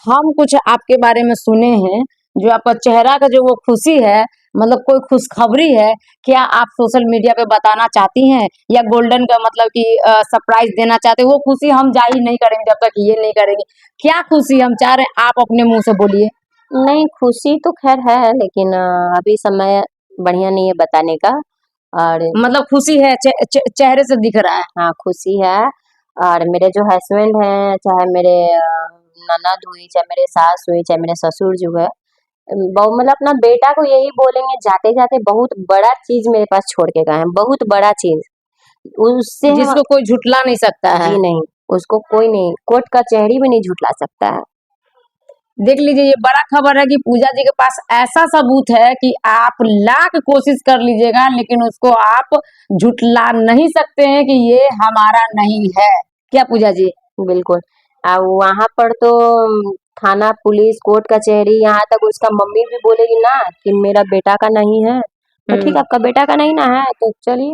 हम कुछ आपके बारे में सुने हैं, जो आपका चेहरा का जो वो खुशी है, मतलब कोई खुशखबरी है, क्या आप सोशल मीडिया पे बताना चाहती हैं या गोल्डन का मतलब कि सरप्राइज देना चाहते हैं? वो खुशी हम जाहिर नहीं करेंगे जब तक ये नहीं करेंगे। क्या खुशी हम चाह रहे हैं, आप अपने मुंह से बोलिए। नहीं, खुशी तो खैर है लेकिन अभी समय बढ़िया नहीं है बताने का। और मतलब खुशी है, चेहरे से दिख रहा है। हाँ, खुशी है। और मेरे जो हस्बैंड हैं, चाहे मेरे ननद हुई, चाहे मेरे सास हुई, चाहे मेरे ससुर जो है, बहु मतलब अपना बेटा को यही बोलेंगे जाते जाते, बहुत बड़ा चीज मेरे पास छोड़ के गए हैं, बहुत बड़ा चीज। उससे हम जिसको कोई झुटला नहीं सकता है। जी नहीं, उसको कोई नहीं, कोर्ट कचहरी भी नहीं झुठला सकता है। देख लीजिए, ये बड़ा खबर है कि पूजा जी के पास ऐसा सबूत है कि आप लाख कोशिश कर लीजिएगा लेकिन उसको आप झुटला नहीं सकते हैं कि ये हमारा नहीं है। क्या पूजा जी? बिल्कुल। वहाँ पर तो थाना, पुलिस, कोर्ट कचहरी, यहाँ तक उसका मम्मी भी बोलेगी ना कि मेरा बेटा का नहीं है, तो ठीक है, आपका बेटा का नहीं ना है तो चलिए।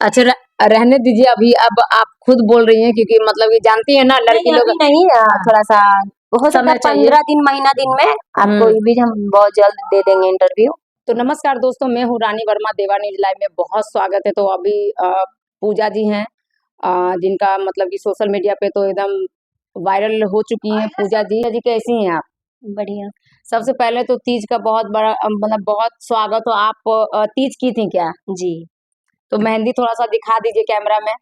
अच्छा, रहने दीजिए अभी। अब आप खुद बोल रही हैं क्योंकि मतलब ये जानती है ना नहीं, लड़की लोग। अभी नहीं, हाँ, थोड़ा सा हो सकता है समय चाहिए। 15 दिन, महीना दिन में आपको हम्म। ये भी हम बहुत जल्द दे देंगे इंटरव्यू। तो नमस्कार दोस्तों, मैं हूँ रानी वर्मा, देवा न्यूज लाइव में बहुत स्वागत है। तो अभी पूजा जी हैं, जिनका मतलब कि सोशल मीडिया पे तो एकदम वायरल हो चुकी हैं। पूजा जी, कैसी हैं आप? बढ़िया। सबसे पहले तो तीज का बहुत बड़ा मतलब बहुत स्वागत हो। आप तीज की थी क्या? जी। तो मेहंदी थोड़ा सा दिखा दीजिए कैमरा में।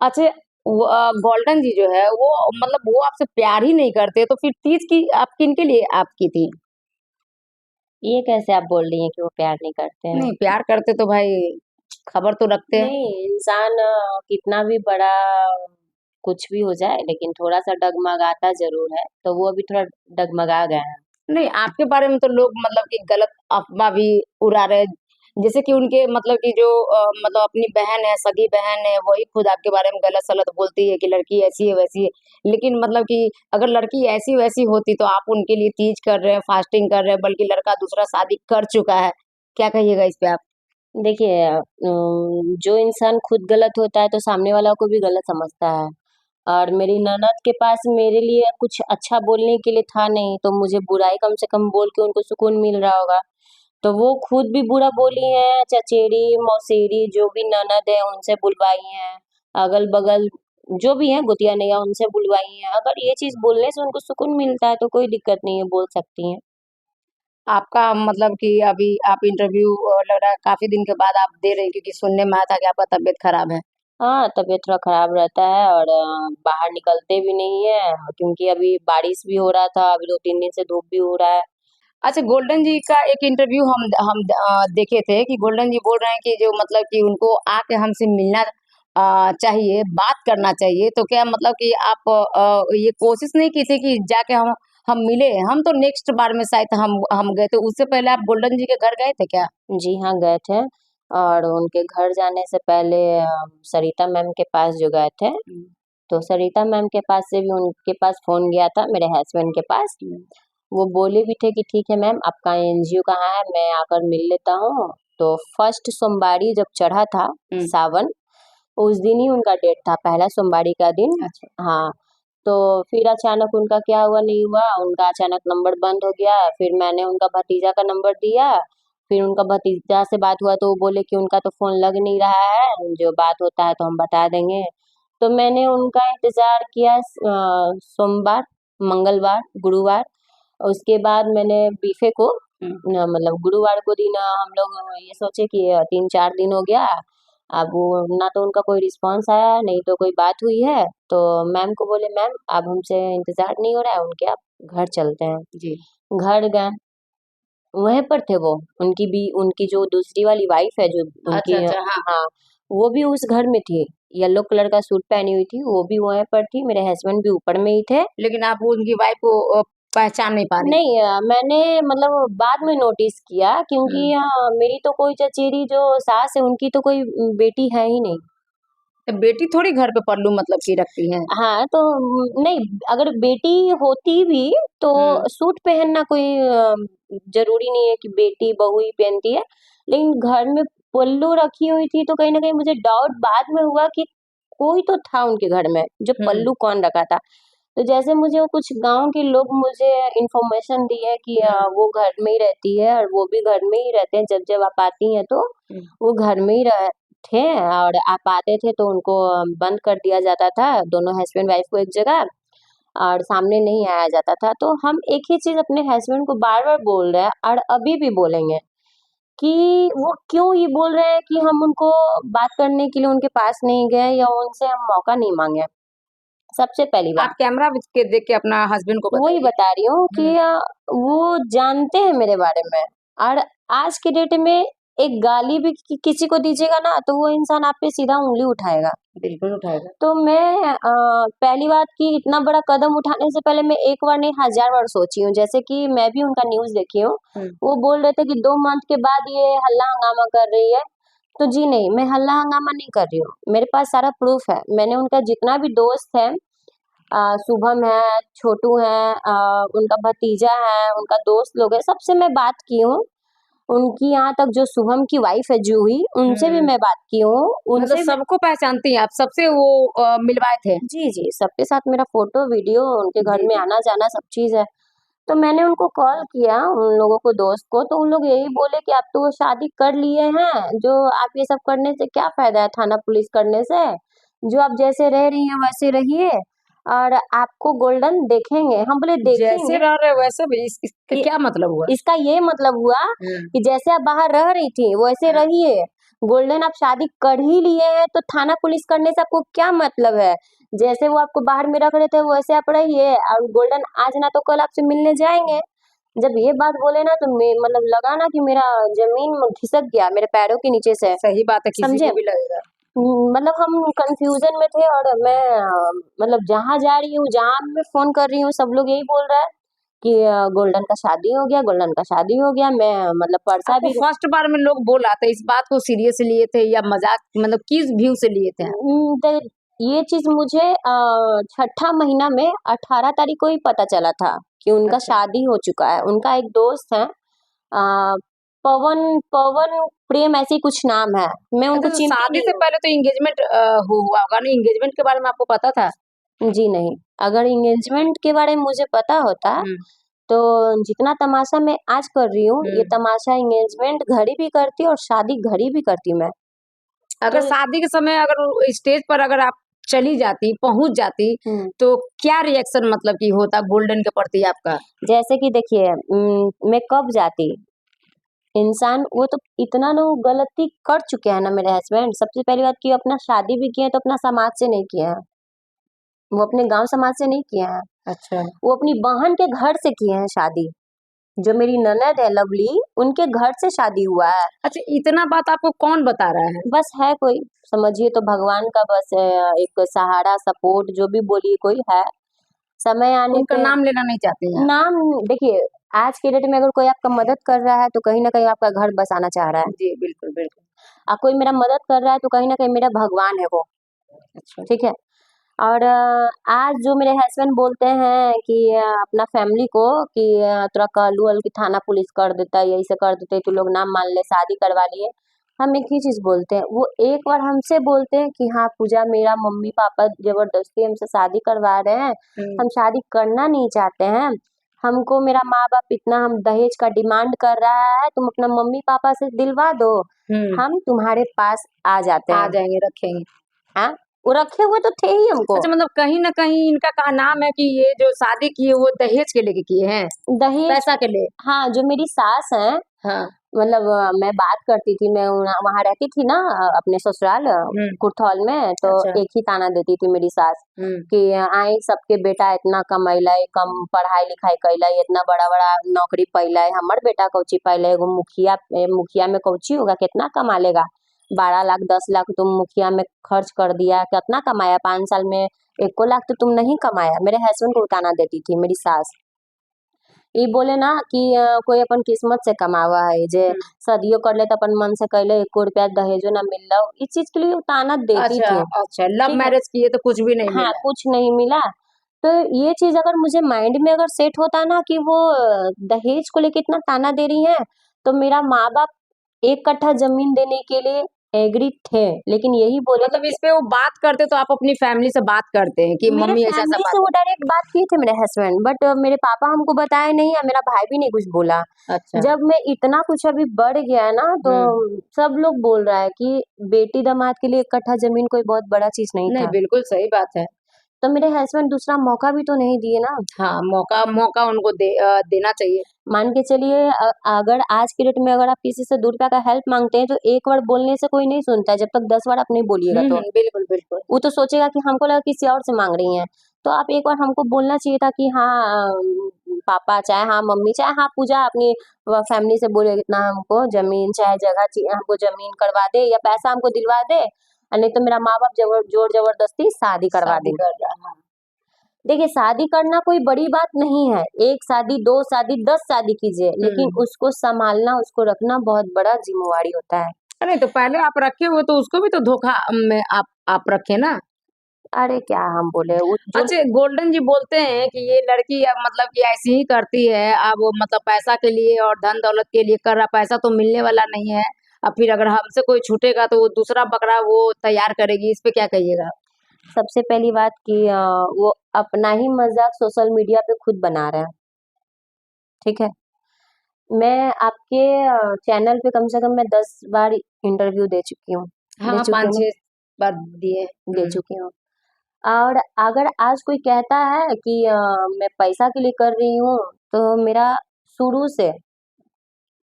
अच्छा, गोल्डन जी जो है वो मतलब वो आपसे प्यार ही नहीं करते, तो फिर तीज की आप किन के लिए आपकी थी? ये कैसे आप बोल रही हैं कि वो प्यार नहीं करते हैं? नहीं, प्यार करते तो भाई खबर तो रखते हैं। नहीं, इंसान कितना भी बड़ा कुछ भी हो जाए लेकिन थोड़ा सा डगमगाता जरूर है, तो वो अभी थोड़ा डगमगा गए हैं। नहीं, आपके बारे में तो लोग मतलब कि गलत अफ़वाह भी उड़ा रहे हैं। जैसे कि उनके मतलब कि जो मतलब अपनी बहन है, सगी बहन है, वही खुद आपके बारे में गलत-सलत बोलती है कि लड़की ऐसी है, वैसी है। लेकिन मतलब कि अगर लड़की ऐसी-वैसी होती तो आप उनके लिए तीज कर रहे हैं, फास्टिंग कर रहे हैं, बल्कि लड़का दूसरा शादी कर चुका है। क्या कहिएगा इस पे आप? देखिए, जो इंसान खुद गलत होता है तो सामने वाला को भी गलत समझता है। और मेरी ननद के पास मेरे लिए कुछ अच्छा बोलने के लिए था नहीं, तो मुझे बुराई कम से कम बोल के उनको सुकून मिल रहा होगा। तो वो खुद भी बुरा बोली हैं, चचेरी, मौसेरी जो भी ननद है उनसे बुलवाई हैं, अगल-बगल जो भी हैं गोतिया-नैया उनसे बुलवाई हैं। अगर ये चीज़ बोलने से उनको सुकून मिलता है तो कोई दिक्कत नहीं है, बोल सकती हैं। आपका मतलब कि अभी आप इंटरव्यू लग रहा है काफ़ी दिन के बाद आप दे रहे हैं क्योंकि सुनने में आया था कि आपका तबीयत खराब है। हाँ, तबीयत थोड़ा खराब रहता है और बाहर निकलते भी नहीं है क्योंकि अभी बारिश भी हो रहा था, अभी 2-3 दिन से धूप भी हो रहा है। अच्छा, गोल्डन जी का एक इंटरव्यू हम देखे थे कि गोल्डन जी बोल रहे हैं कि जो मतलब कि उनको आके हमसे मिलना चाहिए, बात करना चाहिए। तो क्या मतलब कि आप ये कोशिश नहीं की थी कि जाके हम मिले? हम तो नेक्स्ट बार में शायद हम गए थे। उससे पहले आप गोल्डन जी के घर गए थे क्या? जी हाँ, गए थे और उनके घर जाने से पहले सरिता मैम के पास जो गए थे, हुँ, तो सरिता मैम के पास से भी उनके पास फ़ोन गया था मेरे हस्बैंड के पास। हुँ, वो बोले भी थे कि ठीक है मैम, आपका एनजीओ कहाँ है? मैं आकर मिल लेता हूँ। तो फर्स्ट सोमवारी जब चढ़ा था हुँ। सावन, उस दिन ही उनका डेट था, पहला सोमवारी का दिन। अच्छा। हाँ, तो फिर अचानक उनका क्या हुआ नहीं हुआ, उनका अचानक नंबर बंद हो गया। फिर मैंने उनका भतीजा का नंबर दिया, फिर उनका भतीजा से बात हुआ तो वो बोले कि उनका तो फ़ोन लग नहीं रहा है, जो बात होता है तो हम बता देंगे। तो मैंने उनका इंतज़ार किया सोमवार, मंगलवार, गुरुवार, उसके बाद मैंने बीफे को हुँ। मतलब गुरुवार को दिन हम लोग ये सोचे कि 3-4 दिन हो गया, अब वो ना तो उनका कोई रिस्पॉन्स आया, नहीं तो कोई बात हुई है, तो मैम को बोले मैम अब हमसे इंतज़ार नहीं हो रहा है उनके, आप घर चलते हैं। जी। घर गए, वहीं पर थे वो, उनकी जो दूसरी वाली वाइफ़ है जो अच्छा, उनकी अच्छा, हाँ। हाँ, वो भी उस घर में थी, येलो कलर का सूट पहनी हुई थी, वो भी वहीं पर थी, मेरे हस्बैंड भी ऊपर में ही थे। लेकिन आप उनकी वाइफ़ को पहचान नहीं पा रही थी। नहीं, मैंने मतलब बाद में नोटिस किया क्योंकि हुँ। मेरी तो कोई चचेरी जो सास है उनकी तो कोई बेटी है ही नहीं। तो बेटी थोड़ी घर पे पल्लू मतलब की रखती हैं। हाँ, तो नहीं, अगर बेटी होती भी तो हुँ। सूट पहनना कोई ज़रूरी नहीं है कि बेटी बहू ही पहनती है। लेकिन घर में पल्लू रखी हुई थी तो कहीं न कहीं मुझे डाउट बाद में हुआ कि कोई तो था उनके घर में, जो हुँ। पल्लू कौन रखा था। तो जैसे मुझे वो कुछ गाँव के लोग मुझे इन्फॉर्मेशन दी है कि वो घर में ही रहती है और वो भी घर में ही रहते हैं, जब आप आती हैं तो वो घर में ही रह थे और आप आते थे तो उनको बंद कर दिया जाता था, दोनों हस्बैंड वाइफ को एक जगह, और सामने नहीं आया जाता था। तो हम एक ही चीज़ अपने हस्बैंड को बार-बार बोल रहे हैं और अभी भी बोलेंगे कि वो क्यों ये बोल रहे हैं कि हम उनको बात करने के लिए उनके पास नहीं गए या उनसे हम मौका नहीं माँगे। सबसे पहली बात आप कैमरा के देख के अपना हस्बैंड को वही बताइए। बता रही हूँ कि वो जानते हैं मेरे बारे में, और आज के डेट में एक गाली भी किसी को दीजिएगा ना तो वो इंसान आप पे सीधा उँगली उठाएगा। बिल्कुल उठाएगा। तो मैं पहली बात कि इतना बड़ा कदम उठाने से पहले मैं एक बार नहीं 1000 बार सोची हूँ। जैसे कि मैं भी उनका न्यूज़ देखी हूँ, वो बोल रहे थे कि 2 मंथ के बाद ये हल्ला हंगामा कर रही है। तो जी नहीं, मैं हल्ला हंगामा नहीं कर रही हूँ, मेरे पास सारा प्रूफ है। मैंने उनका जितना भी दोस्त है, शुभम है, छोटू है, उनका भतीजा है, उनका दोस्त लोग है, सबसे मैं बात की हूँ। उनकी यहाँ तक जो शुभम की वाइफ है जूही, उनसे भी मैं बात की हूँ, मतलब उनसे भी सबको पहचानती हैं आप, सबसे वो मिलवाए थे। जी, जी, सबके साथ मेरा फ़ोटो, वीडियो, उनके घर जी, में जी। आना-जाना सब चीज़ है। तो मैंने उनको कॉल किया, उन लोगों को, दोस्त को, तो उन लोग यही बोले कि आप तो वो शादी कर लिए हैं, जो आप ये सब करने से क्या फ़ायदा है, थाना पुलिस करने से? जो आप जैसे रह रही हैं वैसे रहिए और आपको गोल्डन देखेंगे। हम बोले जैसे देखेंगे, रह रहे वैसे भी इसका ये क्या मतलब हुआ? इसका ये मतलब हुआ कि जैसे आप बाहर रह रही थी वैसे रहिए। गोल्डन आप शादी कर ही लिए हैं तो थाना पुलिस करने से आपको क्या मतलब है? जैसे वो आपको बाहर में रख रहे थे वैसे आप रहिए, और गोल्डन आज ना तो कल आपसे मिलने जाएँगे। जब ये बात बोले ना तो मैं मतलब लगा ना कि मेरा ज़मीन में खिसक गया मेरे पैरों के नीचे से, सही बात है, किसी समझे? को भी लगेगा। मतलब हम कन्फ्यूज़न में थे और मैं मतलब जहाँ जा रही हूँ, जहाँ मैं फ़ोन कर रही हूँ सब लोग यही बोल रहा है कि गोल्डन का शादी हो गया, गोल्डन का शादी हो गया। मैं मतलब परसा आपको भी फर्स्ट बार में लोग बोला तो इस बात को सीरियस लिए थे या मजाक, मतलब किस व्यू से लिए थे आप? तो ये चीज़ मुझे छठा महीना में 18 तारीख को ही पता चला था कि उनका अच्छा। शादी हो चुका है। उनका एक दोस्त है, पवन पवन प्रेम ऐसे ही कुछ नाम है। मैं अच्छा, उनको तो चिनती शादी नहीं से हूँ। पहले तो एंगेजमेंट हुआ होगा ना, एंगेजमेंट के बारे में आपको पता था? जी नहीं, अगर एंगेजमेंट के बारे में मुझे पता होता हम्म। तो जितना तमाशा मैं आज कर रही हूँ, ये तमाशा एंगेजमेंट घड़ी भी करती और शादी घड़ी भी करती मैं। अगर तो शादी के समय अगर वो स्टेज पर अगर आप चली जाती, पहुंच जाती, हुँ, तो क्या रिएक्शन मतलब कि होता गोल्डन के प्रति आपका? जैसे कि देखिए, मैं कब जाती, इंसान वो तो इतना ना गलती कर चुके हैं ना मेरे हस्बैंड। सबसे पहली बात कि अपना शादी भी किए हैं तो अपना समाज से नहीं किए हैं, वो अपने गाँव समाज से नहीं किए हैं, अच्छा। वो अपनी बहन के घर से किए हैं शादी। जो मेरी ननद है लवली, उनके घर से शादी हुआ है। अच्छा, इतना बात आपको कौन बता रहा है? बस है कोई, समझिए तो भगवान का बस एक सहारा, सपोर्ट जो भी बोलिए कोई है। समय आने उनका पे नाम लेना नहीं चाहती हैं आप? नाम देखिए, आज के डेट में अगर कोई आपका मदद कर रहा है तो कहीं न कहीं आपका घर बसाना चाह रहा है। जी, बिल्कुल, बिल्कुल। कोई मेरा मदद कर रहा है तो कहीं न कहीं मेरा भगवान है वो, अच्छा। ठीक है? और आज जो मेरे हस्बैंड बोलते हैं कि अपना फैमिली को कि तोरा कहलू-वहलू कि थाना पुलिस कर देता, यही से कर देते, तू लोग ना मान ले, शादी करवा लिए। हम एक ही चीज़ बोलते हैं, वो एक बार हमसे बोलते हैं कि हाँ, पूजा मेरा मम्मी-पापा ज़बरदस्ती हमसे शादी करवा रहे हैं, हुँ, हम शादी करना नहीं चाहते हैं। हमको मेरा माँ-बाप इतना हम दहेज का डिमांड कर रहा है, तुम अपना मम्मी-पापा से दिलवा दो, हुँ। हम तुम्हारे पास आ जाते आ हैं। जाएँगे, रखेंगे। हाँ, वो रखे हुए तो थे ही हमको। अच्छा, मतलब कहीं न कहीं इनका नाम है कि ये जो शादी किए वो दहेज के लेके किए हैं, दहेज पैसा के लिए? हाँ, जो मेरी सास हैं, हाँ। मतलब मैं बात करती थी, मैं वहाँ रहती थी ना, अपने ससुराल हुँ। कुर्थौल में, तो अच्छा। एक ही ताना देती थी मेरी सास हुँ। कि आई सबके बेटा इतना कमैलै, कम पढ़ाई-लिखाई कैलै, इतना बड़ा-बड़ा नौकरी पैलै, हमर बेटा कौची पैलै, एगो मुखिया में कौची होगा, कितना कमा लेगा? 12 लाख 10 लाख तुम मुखिया में खर्च कर दिया, कितना कमाया 5 साल में, 1 लाख तो तुम नहीं कमाया। मेरे हस्बैंड को ताना देती थी मेरी सास। ई बोले ना कि कोई अपन किस्मत से कमावा है, जे हुँ। शादियो कर ले तो अपन मन से कैले, एको रुपया दहेजो ना मिललो, इस चीज के लिए वो ताना देती अच्छा, थी। अच्छा, लव ठीक है, मैरिज किए तो कुछ भी नहीं हाँ, मिला। कुछ नहीं मिला। तो ये चीज अगर मुझे माइंड में अगर सेट होता ना कि वो दहेज को लेके इतना ताना दे रही है, तो मेरा माँ बाप 1 कट्ठा जमीन देने के लिए एग्री थे, लेकिन यही बोले मतलब कि इस पे वो बात करते तो आप अपनी फैमिली से बात करते हैं कि मेरे मम्मी ऐसा-ऐसा फैमिली बात से वो है। डायरेक्ट बात किए थे मेरे हस्बैंड, बट मेरे पापा हमको बताए नहीं या मेरा भाई भी नहीं कुछ बोला। अच्छा। जब मैं इतना कुछ अभी बढ़ गया है ना, तो हुँ। सब लोग बोल रहा है कि बेटी दामाद के लिए 1 कट्ठा ज़मीन कोई बहुत बड़ा चीज़ नहीं नहीं, था। बिल्कुल सही बात है। तो मेरे हस्बैंड दूसरा मौका भी तो नहीं दिए ना। हाँ, मौका मौका उनको देना चाहिए। मान के चलिए अगर आज के डेट में अगर आप किसी से ₹2 का हेल्प माँगते हैं, तो 1 बार बोलने से कोई नहीं सुनता है, जब तक 10 बार आप नहीं बोलिएगा तो। बिल्कुल, बिल्कुल। वो तो सोचेगा कि हमको लगा किसी और से माँग रही हैं। तो आप एक बार हमको बोलना चाहिए था कि हाँ पापा चाहे हाँ मम्मी चाहे हाँ पूजा अपनी फैमिली से बोले इतना हमको ज़मीन चाहे जगह चाहिए, हमको ज़मीन करवा दे या पैसा हमको दिलवा दे, नहीं तो मेरा माँ-बाप ज़ोर ज़बरदस्ती शादी करवा शादी दें। कर रहा हाँ। देखिए शादी करना कोई बड़ी बात नहीं है, 1 शादी, 2 शादी, 10 शादी कीजिए, लेकिन हुँ। उसको सँभालना, उसको रखना बहुत बड़ा ज़िम्मेवारी होता है। अरे तो पहले आप रखे हुए तो उसको भी तो धोखा में आप रखे ना। अरे क्या हम बोले वो जो अच्छा गोल्डन जी बोलते हैं कि ये लड़की मतलब कि ऐसी ही करती है, अब वो मतलब पैसा के लिए और धन दौलत के लिए कर रहा, पैसा तो मिलने वाला नहीं है। अब फिर अगर हमसे कोई छूटेगा तो वो दूसरा बकरा वो तैयार करेगी, इस पे क्या कहिएगा? सबसे पहली बात कि वो अपना ही मज़ाक सोशल मीडिया पे खुद बना रहे हैं, ठीक है? मैं आपके चैनल पे कम से कम मैं 10 बार इंटरव्यू दे चुकी हूँ। दे हाँ, चुकी हूँ ना? 5-6 बार दिए। दे हुँ। चुकी हूँ। और अगर आज कोई कहता है कि मैं पैसा के लिए कर रही हूँ, तो मेरा शुरू से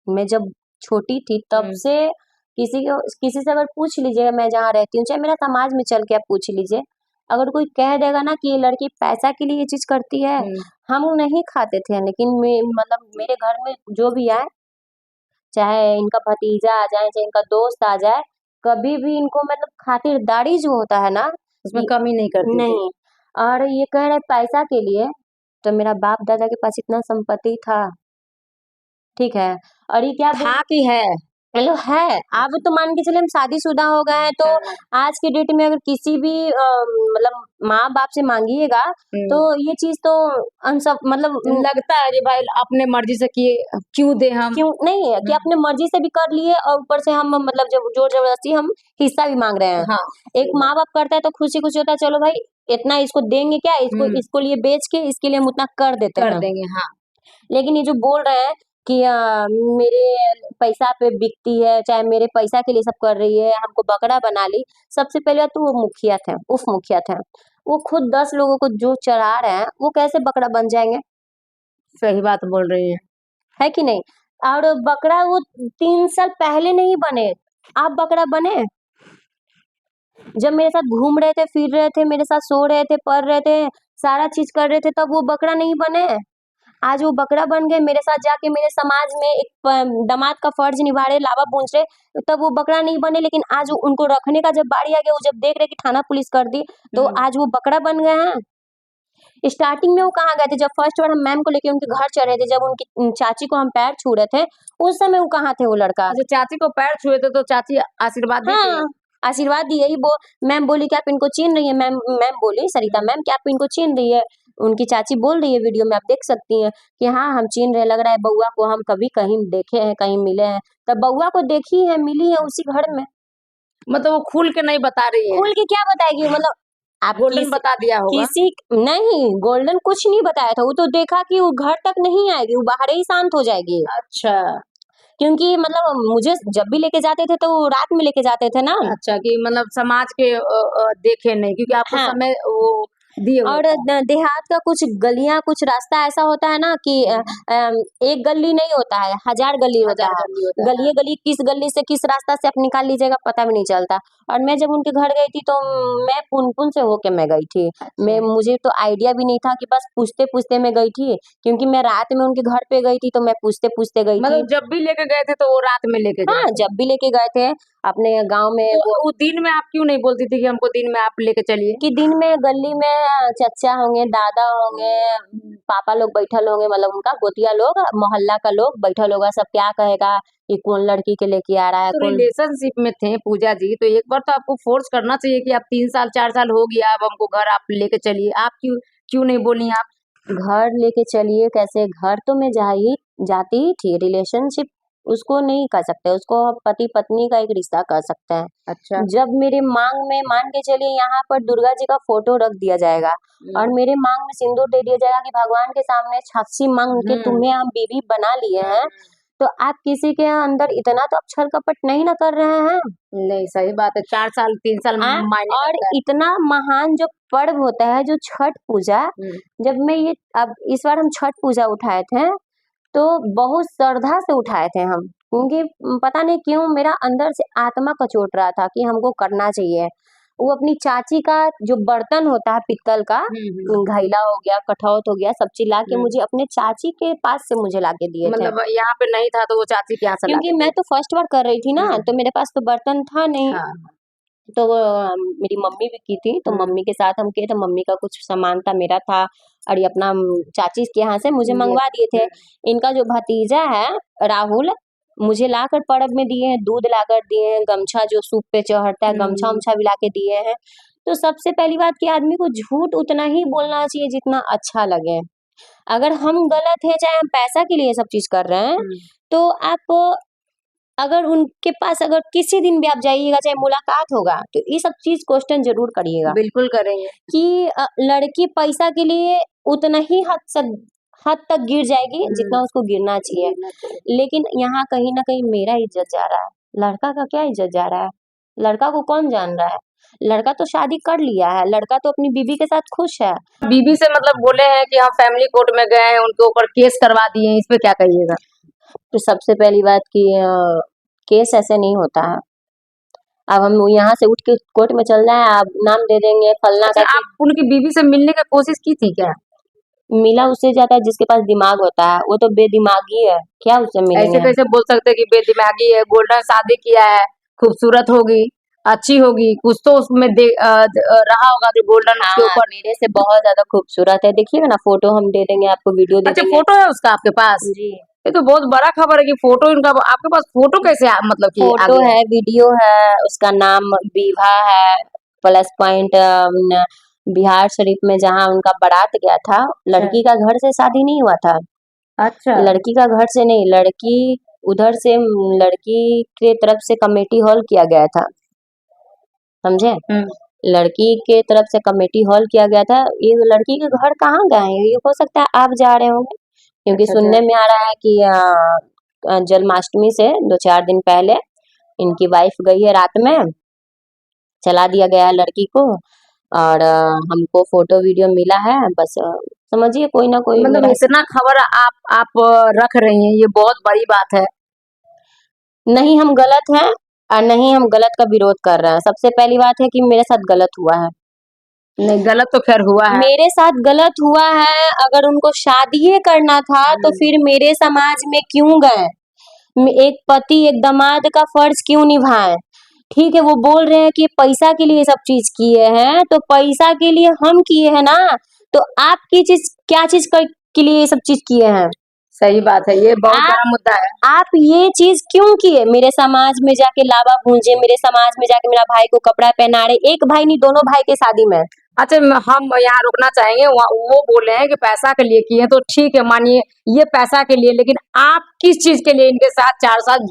मैं जब छोटी थी तब हुँ। से किसी से अगर पूछ लीजिएगा मैं जहाँ रहती हूँ, चाहे मेरा समाज में चल के आप पूछ लीजिए, अगर कोई कह देगा ना कि ये लड़की पैसा के लिए ये चीज़ करती है, हुँ। हम नहीं खाते थे लेकिन मतलब मेरे घर में जो भी आए, चाहे इनका भतीजा आ जाए, चाहे इनका दोस्त आ जाए, कभी भी इनको मतलब खातिरदारी जो होता है ना, उसमें ये कमी नहीं करती थी। नहीं। और ये कह रहे पैसा के लिए, तो मेरा बाप-दादा के पास इतना संपत्ति था, ठीक है? और ये क्या बोल था कि है? चलो है, अब अच्छा। तो मान के चलिए हम शादीशुदा हो गए हैं, तो हाँ। आज की डेट में अगर किसी भी मतलब माँ-बाप से माँगिएगा, तो हुँ। ये चीज़ तो अनसब मतलब लगता है कि भाई अपने मर्ज़ी से किए, क्यों दें हम? क्यों नहीं है कि हुँ। अपने मर्ज़ी से भी कर लिए और ऊपर से हम मतलब जब ज़ोर-ज़बरदस्ती हम हिस्सा भी माँग रहे हैं। हाँ, एक सही बात। माँ-बाप करता है तो खुशी-खुशी होता है, चलो भाई इतना इसको देंगे क्या, इसको हुँ। इसको लिए बेच के इसके लिए हम उतना कर देते कर हैं। देंगे, हाँ। लेकिन ये जो बोल रहे हैं कि मेरे पैसा पे बिकती है, चाहे मेरे पैसा के लिए सब कर रही है, हमको बकरा बना ली। सबसे पहले बात तो वो मुखिया थे, उप मुखिया थे। वो खुद 10 लोगों को जो चढ़ा रहे हैं, वो कैसे बकरा बन जाएँगे, सही बात बोल रही हैं। है कि नहीं? और बकरा वो 3 साल पहले नहीं बने, आप बकरा बने? जब मेरे साथ घूम रहे थे, फिर रहे थे, मेरे साथ सो रहे थे, पढ़ रहे थे, सारा चीज़ कर रहे थे, तब वो बकरा नहीं बने? आज वो बकरा बन गए, मेरे साथ जाके मेरे समाज में एक दामाद का फर्ज निभा रहे, लावा पूछ रहे, तब वो बकरा नहीं बने, लेकिन आज उनको रखने का जब बारी आ गया, वो जब देख रहे कि थाना पुलिस कर दी, तो हुँ। आज वो बकरा बन गए हैं। स्टार्टिंग में वो कहाँ गए थे, जब फर्स्ट बार हम मैम को लेके उनके घर चढ़े थे, जब उनकी चाची को हम पैर छू रहे थे, उस समय वो कहाँ थे वो लड़का? अच्छा चाची को पैर छुए थे तो चाची आशीर्वाद दी थी? हाँ, आशीर्वाद दिए ही मैम बोली कि आप इनको चीन रही हैं, मैम मैम बोली सरिता हुँ। मैम कि आप इनको चीन रही है? उनकी चाची बोल रही है वीडियो में आप देख सकती हैं कि हाँ, हम चीन रहे, लग रहा है बउआ को हम कभी कहीं देखे हैं, कहीं मिले हैं। तब बउआ को देखी है, मिली है उसी घर में। मतलब वो खुल के नहीं बता रही हैं, खुल के क्या बताएगी मतलब आप गोल्डन बता दिया होगा। किसी नहीं, गोल्डन कुछ नहीं बताया था, वो तो देखा कि वो घर तक नहीं आएगी, वो बाहर ही शांत हो जाएगी। अच्छा, क्योंकि मतलब मुझे जब भी लेके जाते थे, तो वो रात में लेके जाते थे ना। अच्छा कि मतलब समाज के देखे नहीं क्योंकि आपको हाँ। समय वो दिए हुए और थे। देहात का कुछ गलियाँ, कुछ रास्ता ऐसा होता है ना कि हुँ। एक गली नहीं होता है, 1000 गली होता 1000 है। गली होता है, हाँ। गली-गली किस गली से किस रास्ता से आप निकाल लीजिएगा पता भी नहीं चलता। और मैं जब उनके घर गई थी तो मैं पुनपुन से होके मैं गई थी। अच्छा, मुझे तो आइडिया भी नहीं था कि बस पूछते-पूछते मैं गई थी, क्योंकि मैं रात में उनके घर पे गई थी तो मैं पूछते-पूछते गई थी। मतलब जब भी लेके गए थे तो वो रात में लेके गए हाँ, थे। जब भी लेके गए थे अपने गाँव में तो वो वो दिन में आप क्यों नहीं बोलती थी कि हमको दिन में आप लेके चलिए? कि दिन में गली में चचा होंगे, दादा होंगे, पापा लोग बैठल होंगे मतलब उनका गोतिया लोग, मोहल्ला का लोग बैठल होगा, सब क्या कहेगा कि कौन लड़की के लेके आ रहा है, तो कौन रिलेशनशिप में थे पूजा जी, तो एक बार तो आपको फ़ोर्स करना चाहिए कि आप 3 साल 4 साल हो गया, अब हमको घर आप लेके चलिए। आप क्यों क्यों नहीं बोली आप? घर लेके चलिए कैसे, घर तो मैं जाती ही थी, रिलेशनशिप उसको नहीं कर सकते, उसको पति पत्नी का एक रिश्ता कर सकते हैं। अच्छा। जब मेरे मांग में मान के चलिए यहाँ पर दुर्गा जी का फोटो रख दिया जाएगा और मेरे मांग में सिंदूर दे दिया जाएगा कि भगवान के सामने साक्षी मांग के तुम्हें हम बीवी बना लिए हैं, तो आप किसी के अंदर इतना तो आप छल कपट नहीं ना कर रहे हैं। नहीं, सही बात है, 4 साल 3 साल मायने और करता है। इतना महान जो पर्व होता है जो छठ पूजा, जब मैं ये अब इस बार हम छठ पूजा उठाए थे तो बहुत श्रद्धा से उठाए थे हम, क्योंकि पता नहीं क्यों मेरा अंदर से आत्मा कचोट रहा था कि हमको करना चाहिए। वो अपनी चाची का जो बर्तन होता है पित्तल का, घैला हो गया, कठौत हो गया, सब चीज ला के मुझे अपने चाची के पास से मुझे ला के दिए थे। मतलब यहाँ पे नहीं था तो वो चाची के यहाँ से क्योंकि लाके मैं दिए। तो फर्स्ट बार कर रही थी ना, तो मेरे पास तो बर्तन था नहीं। हाँ। तो मेरी मम्मी भी की थी, तो मम्मी के साथ हम किए, तो मम्मी का कुछ सामान था, मेरा था, और ये अपना चाची के यहाँ से मुझे मंगवा दिए थे। इनका जो भतीजा है राहुल, मुझे लाकर पर्व में दिए हैं, दूध लाकर दिए हैं, गमछा जो सूप पे चढ़ता है गमछा उमछा भी लाके दिए हैं। तो सबसे पहली बात कि आदमी को झूठ उतना ही बोलना चाहिए जितना अच्छा लगे। अगर हम गलत हैं, चाहे हम पैसा के लिए सब चीज कर रहे हैं, तो आप अगर उनके पास अगर किसी दिन भी आप जाइएगा, चाहे मुलाकात होगा, तो ये सब चीज क्वेश्चन जरूर करिएगा बिल्कुल करेंगे। कि लड़की पैसा के लिए उतना ही हद तक गिर जाएगी जितना उसको गिरना चाहिए। लेकिन यहाँ कहीं ना कहीं मेरा इज्जत जा रहा है, लड़का का क्या इज्जत जा रहा है? लड़का को कौन जान रहा है? लड़का तो शादी कर लिया है, लड़का तो अपनी बीवी के साथ खुश है। बीबी से मतलब बोले हैं कि हम फैमिली कोर्ट में गए हैं, उनके ऊपर केस करवा दिए हैं, इस पे क्या कहिएगा? तो सबसे पहली बात कि केस ऐसे नहीं होता है। अब हम यहाँ से उठ के कोर्ट में चल जाए, आप नाम दे देंगे फलना अच्छा, करके। आप उनकी बीवी से मिलने की कोशिश की थी क्या? मिला उससे जाता है जिसके पास दिमाग होता है, वो तो बेदिमागी है, क्या उससे ऐसे मिलेंगे हम? कैसे बोल सकते हैं कि बेदिमागी है? गोल्डन शादी किया है, खूबसूरत होगी, अच्छी होगी, कुछ तो उसमें रहा होगा जो गोल्डन उसके हाँ, ऊपर। मेरे से बहुत ज्यादा खूबसूरत है, देखिएगा ना, फोटो हम दे देंगे आपको, वीडियो दे अच्छा, देंगे। फोटो है उसका आपके पास? जी, ये तो बहुत बड़ा खबर है कि फोटो इनका आपके पास फोटो कैसे मतलब कि आ फोटो गया? है, वीडियो है, उसका नाम विभा है। प्लस पॉइंट बिहार शरीफ में जहाँ उनका बारात गया था, लड़की का घर से शादी नहीं हुआ था। अच्छा। लड़की का घर से नहीं, लड़की उधर से, लड़की के तरफ से कमेटी हॉल किया गया था, समझे? लड़की के तरफ से कमेटी हॉल किया गया था। ये लड़की के घर कहाँ गए हैं, ये हो सकता है आप जा रहे होंगे, क्योंकि अच्छा, सुनने में आ रहा है कि जन्माष्टमी से 2-4 दिन पहले इनकी वाइफ गई है, रात में चला दिया गया है लड़की को, और हमको फोटो वीडियो मिला है। बस समझिए कोई ना कोई मतलब मेरा, इतना खबर आप रख रही हैं, ये बहुत बड़ी बात है। नहीं हम गलत हैं और नहीं हम गलत का विरोध कर रहे हैं। सबसे पहली बात है कि मेरे साथ गलत हुआ है। नहीं, गलत तो खैर हुआ है। मेरे साथ गलत हुआ है, अगर उनको शादी करना था तो फिर मेरे समाज में क्यों गए? एक पति एक दामाद का फर्ज क्यों निभाए? ठीक है, वो बोल रहे हैं कि पैसा के लिए सब चीज किए हैं, तो पैसा के लिए हम किए हैं ना, तो आपकी चीज क्या चीज के लिए ये सब चीज किए हैं? सही बात है, ये बहुत आप बड़ा मुद्दा है। आप ये चीज क्यों किए? मेरे समाज में जाके लावा भूंजे, मेरे समाज में जाके मेरा भाई को कपड़ा पहना रहे, एक भाई नहीं दोनों भाई के शादी में। अच्छा, हम यहाँ रुकना चाहेंगे, वो बोले हैं कि पैसा के लिए किए हैं, तो ठीक है, मानिए ये पैसा के लिए, लेकिन आप किस चीज के लिए इनके साथ 4 साल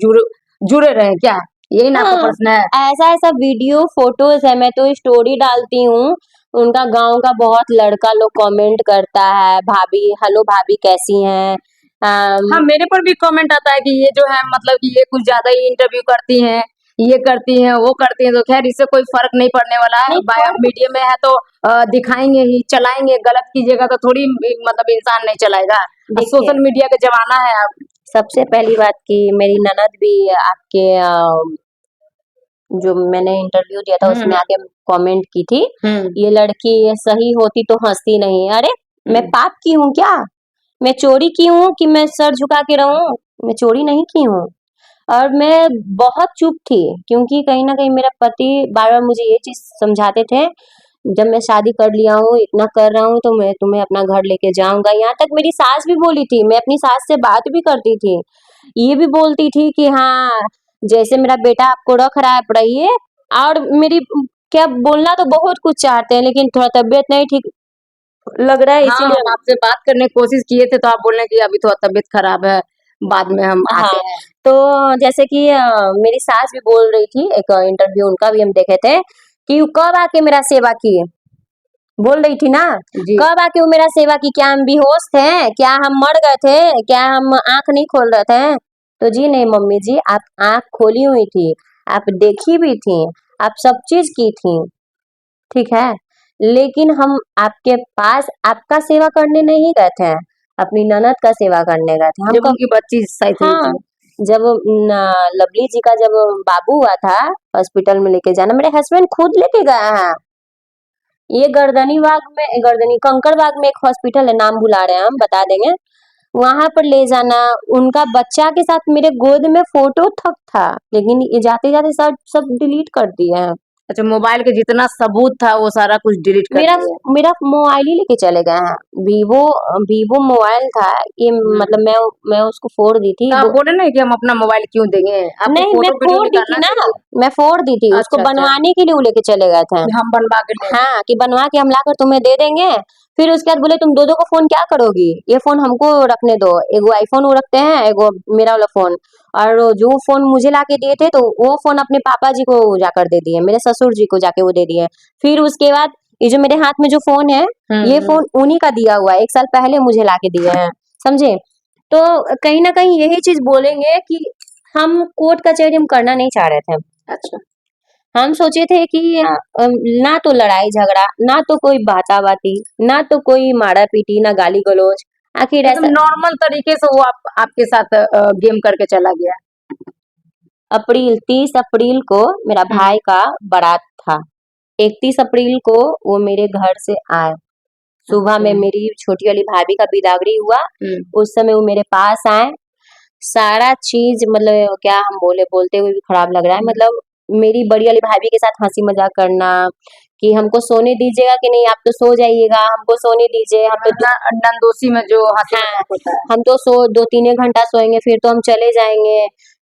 जुड़े रहे क्या? यही ना आपका हाँ, प्रश्न है? ऐसा ऐसा वीडियो फोटोज है, मैं तो स्टोरी डालती हूँ, उनका गांव का बहुत लड़का लोग कमेंट करता है, भाभी हेलो भाभी कैसी हैं। हाँ, मेरे पर भी कमेंट आता है कि ये जो है मतलब कि ये कुछ ज्यादा ही इंटरव्यू करती हैं, ये करती हैं, वो करती हैं, तो खैर इससे कोई फर्क नहीं पड़ने वाला है। नहीं बाय मीडिया में है तो दिखाएंगे ही, चलाएंगे। गलत कीजिएगा तो थोड़ी मतलब इंसान नहीं चलाएगा। देखिए, सोशल मीडिया का जमाना है अब। सबसे पहली बात की मेरी ननद भी आपके जो मैंने इंटरव्यू दिया था उसमें आके कमेंट की थी, ये लड़की सही होती तो हंसती नहीं। अरे मैं पाप की हूँ क्या? मैं चोरी की हूँ कि मैं सर झुका के रहूं? मैं चोरी नहीं की हूँ। और मैं बहुत चुप थी, क्योंकि कहीं ना कहीं मेरा पति बार बार मुझे ये चीज समझाते थे, जब मैं शादी कर लिया हूँ, इतना कर रहा हूँ, तो मैं तुम्हें अपना घर लेके जाऊंगा। यहाँ तक मेरी सास भी बोली थी, मैं अपनी सास से बात भी करती थी, ये भी बोलती थी कि हाँ जैसे मेरा बेटा आपको रख रहा है पढ़ाइए। और मेरी क्या बोलना तो बहुत कुछ चाहते हैं, लेकिन थोड़ा तबीयत नहीं ठीक लग रहा है, हाँ, इसीलिए। हम आपसे बात करने की कोशिश किए थे तो आप बोल रहे हैं कि अभी थोड़ा तबीयत खराब है, बाद में हम हाँ, आते हैं। तो जैसे कि मेरी सास भी बोल रही थी, एक इंटरव्यू उनका भी हम देखे थे कि "वो कब आके मेरा सेवा किए", बोल रही थी ना, जी। कब आके वो मेरा सेवा की, क्या हम बेहोश थे, क्या हम मर गए थे, क्या हम आंख नहीं खोल रहे थे? तो जी नहीं मम्मी जी, आप आंख खोली हुई थी, आप देखी भी थी, आप सब चीज की थी, ठीक है, लेकिन हम आपके पास आपका सेवा करने नहीं गए थे, अपनी ननद का सेवा करने गए थे। हम जब कब, उनकी बच्ची सहित हुई हाँ, थी। जब लवली जी का जब बाबू हुआ था, हॉस्पिटल में लेके जाना, मेरे हस्बैंड खुद लेके गए हैं। ये गर्दनी कंकड़ बाग में एक हॉस्पिटल है, नाम भुला रहे हैं हम, बता देंगे। वहां पर ले जाना, उनका बच्चा के साथ मेरे गोद में फोटो तक था, लेकिन ये जाते जाते सब सब डिलीट कर दिए हैं। अच्छा, मोबाइल के जितना सबूत था वो सारा कुछ डिलीट कर मेरा दिया। मेरा मोबाइल ही लेके चले गए हैं। वीवो वीवो मोबाइल था ये, मतलब मैं उसको फोड़ दी थी तो आप वो। बोले नहीं कि हम अपना मोबाइल क्यों देंगे, आपको नहीं, मैं फोटो वीडियो फोड़ दी थी निकालना ना, चाहिए। मैं फोड़ दी थी उसको अच्छा अच्छा, बनवाने के लिए, वो लेके चले गए थे। कि हम बनवा के ले। हाँ, कि बनवा के हम लाकर तुम्हें दे देंगे। फिर उसके बाद बोले तुम दो दो को फोन क्या करोगी, ये फोन हमको रखने दो, एगो आईफोन वो रखते हैं, एगो मेरा वाला फोन। और जो फोन मुझे ला के दिए थे तो वो फोन अपने पापा जी को जाकर दे दिए, मेरे ससुर जी को जाके वो दे दिए। फिर उसके बाद ये जो मेरे हाथ में जो फोन है, ये हम्म। फोन उन्हीं का दिया हुआ है, 1 साल पहले मुझे ला के दिए हैं, समझे। तो कहीं ना कहीं यही चीज बोलेंगे कि हम कोर्ट कचहरी हम करना नहीं चाह रहे थे। अच्छा, हम सोचे थे कि ना तो लड़ाई झगड़ा, ना तो कोई बाता-बाती, ना तो कोई मारा-पीटी, ना गाली-गलौज, आखिर एकदम ऐसा। नॉर्मल तरीके से वो आपके साथ गेम करके चला गया। 30 अप्रैल को मेरा हम्म। भाई का बारात था। 31 अप्रैल को वो मेरे घर से आए। सुबह अच्छा। में मेरी छोटी वाली भाभी का बिदागरी हुआ, हम्म। उस समय वो मेरे पास आए। सारा चीज मतलब क्या हम बोलते हुए भी खराब लग रहा है, मतलब मेरी बड़ी वाली भाभी के साथ हंसी मजाक करना कि हमको सोने दीजिएगा कि नहीं, आप तो सो जाइएगा, हमको सोने दीजिए, हम तो नंदोसी में जो हंसी हाँ, मजाक होता है। हम तो 2-3 घंटा सोएंगे, फिर तो हम चले जाएंगे।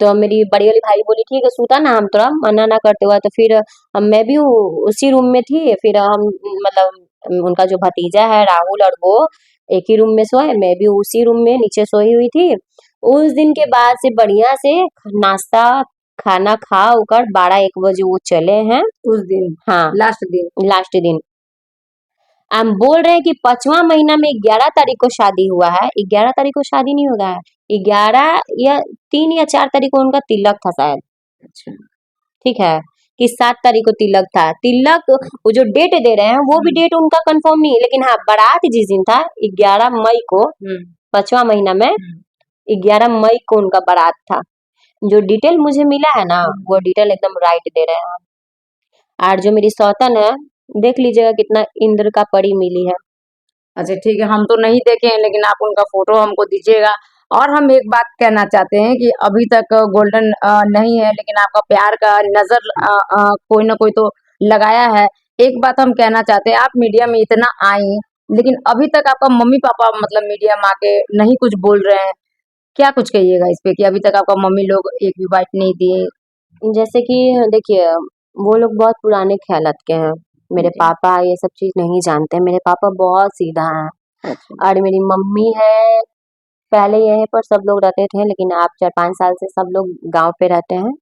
तो मेरी बड़ी वाली भाई बोली ठीक है सूता ना, हम थोड़ा मना ना करते हुआ, तो फिर मैं भी उसी रूम में थी, फिर हम मतलब उनका जो भतीजा है राहुल और वो एक ही रूम में सोए, मैं भी उसी रूम में नीचे सोई हुई थी। उस दिन के बाद से बढ़िया से नाश्ता खाना खा उकर 12-1 बजे वो चले हैं। उस दिन हाँ, लास्ट दिन। लास्ट दिन हम बोल रहे हैं कि 5वां महीना में 11 तारीख को शादी हुआ है, 11 तारीख को शादी नहीं होगा है, 11 या 3 या 4 तारीख को उनका तिलक था शायद, अच्छा। ठीक है, कि 7 तारीख को तिलक था। तिलक वो जो डेट दे रहे हैं वो भी डेट उनका कंफर्म नहीं है, लेकिन हाँ बारात जिस दिन था 11 मई को, हम्म। 5वां महीना में हम्म। 11 मई को उनका बारात था। जो डिटेल मुझे मिला है ना, वो डिटेल एकदम राइट दे रहे हैं। और जो मेरी सौतन है, देख लीजिएगा कितना इंद्र का परी मिली है। अच्छा ठीक है, हम तो नहीं देखे हैं लेकिन आप उनका फोटो हमको दीजिएगा। और हम एक बात कहना चाहते हैं कि अभी तक गोल्डन नहीं है, लेकिन आपका प्यार का नजर कोई ना कोई तो लगाया है। एक बात हम कहना चाहते हैं, आप मीडिया में इतना आई, लेकिन अभी तक आपका मम्मी पापा मतलब मीडिया में आके नहीं कुछ बोल रहे हैं। क्या कुछ कहिएगा इस पे कि अभी तक आपका मम्मी लोग एक भी बाइट नहीं दिए। जैसे कि देखिए, वो लोग बहुत पुराने ख़्यालात के हैं। मेरे जी। पापा ये सब चीज़ नहीं जानते, मेरे पापा बहुत सीधा हैं। अच्छा। और मेरी मम्मी है, पहले यहीं पर सब लोग रहते थे, लेकिन अब 4-5 साल से सब लोग गाँव पे रहते हैं।